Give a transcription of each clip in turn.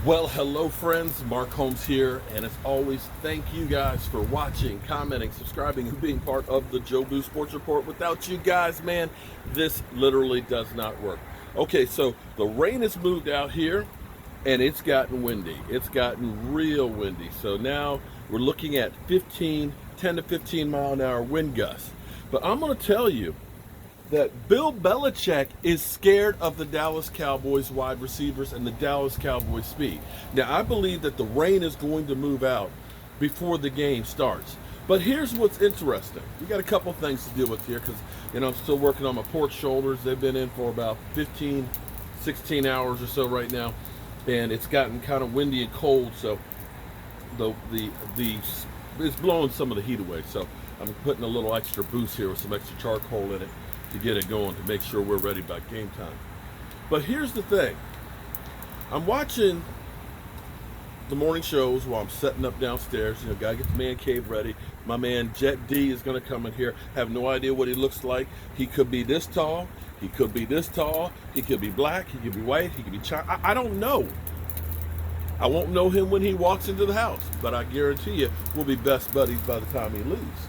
Well, hello friends, Mark Holmes here, and as always, thank you guys for watching, commenting, subscribing, and being part of the Joe Boo Sports Report. Without you guys, man, this literally does not work. Okay, so the rain has moved out here, and it's gotten windy. It's gotten real windy. So now we're looking at 10 to 15 mile an hour wind gusts. But I'm going to tell you, that Bill Belichick is scared of the Dallas Cowboys wide receivers and the Dallas Cowboys speed. Now, I believe that the rain is going to move out before the game starts. But here's what's interesting. We got a couple things to deal with here because, I'm still working on my porch shoulders. They've been in for about 15, 16 hours or so right now. And it's gotten kind of windy and cold, so it's blowing some of the heat away. So I'm putting a little extra boost here with some extra charcoal in it to get it going, to make sure we're ready by game time. But here's the thing. I'm watching the morning shows while I'm setting up downstairs. Gotta get the man cave ready. My man Jet D is gonna come in here. Have no idea what he looks like. He could be this tall. He could be this tall. He could be black. He could be white. He could be Chinese. I don't know. I won't know him when he walks into the house, but I guarantee you we'll be best buddies by the time he leaves.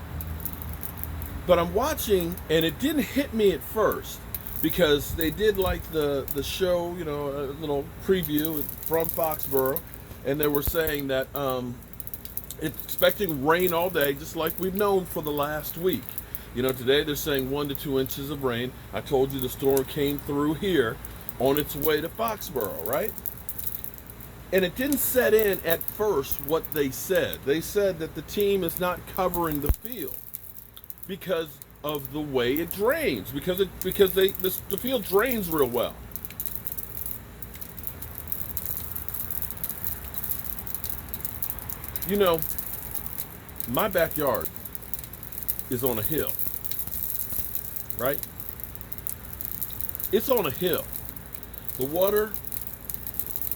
But I'm watching, and it didn't hit me at first because they did like the show, a little preview from Foxborough, and they were saying that it's expecting rain all day, just like we've known for the last week. Today they're saying 1 to 2 inches of rain. I told you the storm came through here on its way to Foxborough, right? And it didn't set in at first what they said. They said that the team is not covering the field because of the way it drains, because the field drains real well. My backyard is on a hill, right? It's on a hill. The water,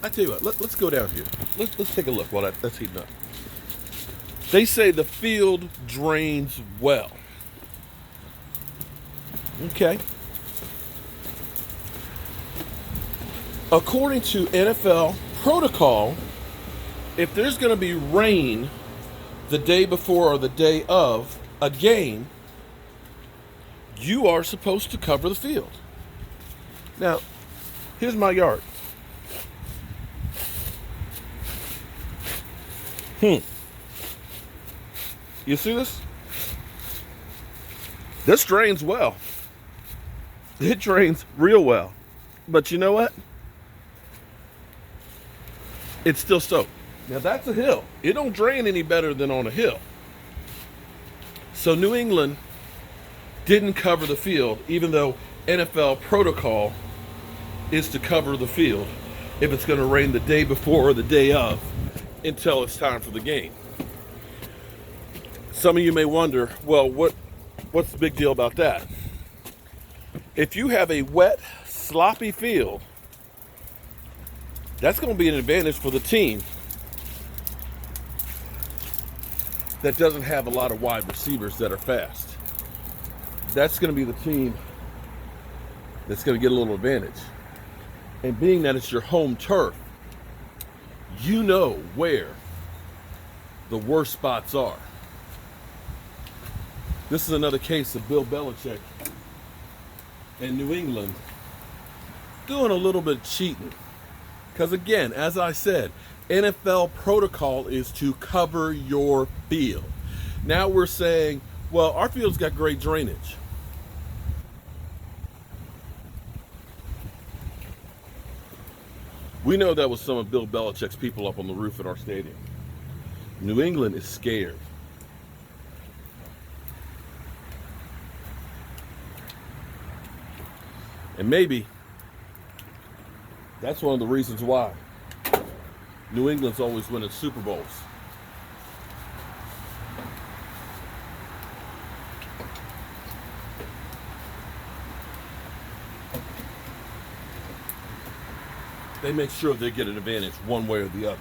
I tell you what, let's go down here. Let's take a look while that's heating up. They say the field drains well. Okay. According to NFL protocol, if there's going to be rain the day before or the day of a game, you are supposed to cover the field. Now, here's my yard. You see this? This drains well. It drains real well. But you know what? It's still soaked. Now that's a hill. It don't drain any better than on a hill. So New England didn't cover the field, even though NFL protocol is to cover the field if it's going to rain the day before or the day of until it's time for the game. Some of you may wonder, well, what's the big deal about that? If you have a wet, sloppy field, that's going to be an advantage for the team that doesn't have a lot of wide receivers that are fast. That's going to be the team that's going to get a little advantage. And being that it's your home turf, you know where the worst spots are. This is another case of Bill Belichick and New England doing a little bit of cheating. Because again, as I said, NFL protocol is to cover your field. Now we're saying, well, our field's got great drainage. We know that was some of Bill Belichick's people up on the roof at our stadium. New England is scared. And maybe that's one of the reasons why New England's always winning Super Bowls. They make sure they get an advantage one way or the other.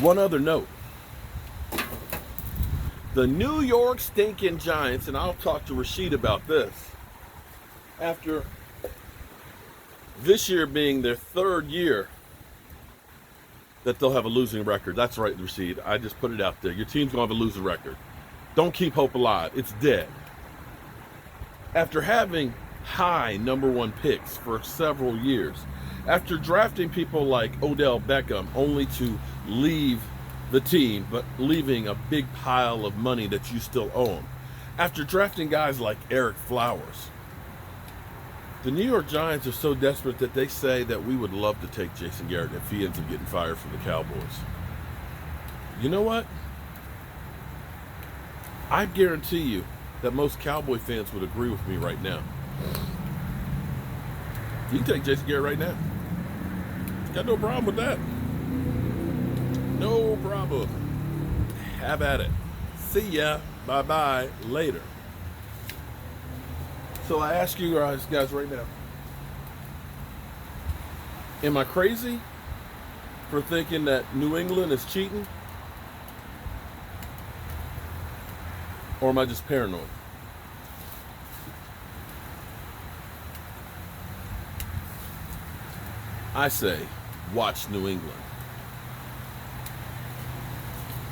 One other note. The New York stinking Giants, and I'll talk to Rashid about this, after This year being their third year that they'll have a losing record. That's right, Rashid. I just put it out there. Your team's going to have a losing record. Don't keep hope alive. It's dead. After having high number one picks for several years, after drafting people like Odell Beckham only to leave the team, but leaving a big pile of money that you still owe him, after drafting guys like Eric Flowers, the New York Giants are so desperate that they say that we would love to take Jason Garrett if he ends up getting fired from the Cowboys. You know what? I guarantee you that most Cowboy fans would agree with me right now. You can take Jason Garrett right now. Got no problem with that. No problem. Have at it. See ya. Bye-bye. Later. So I ask you guys right now, am I crazy for thinking that New England is cheating? Or am I just paranoid? I say, watch New England.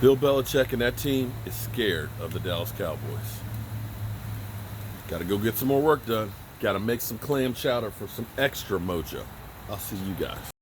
Bill Belichick and that team is scared of the Dallas Cowboys. Got to go get some more work done. Got to make some clam chowder for some extra mojo. I'll see you guys.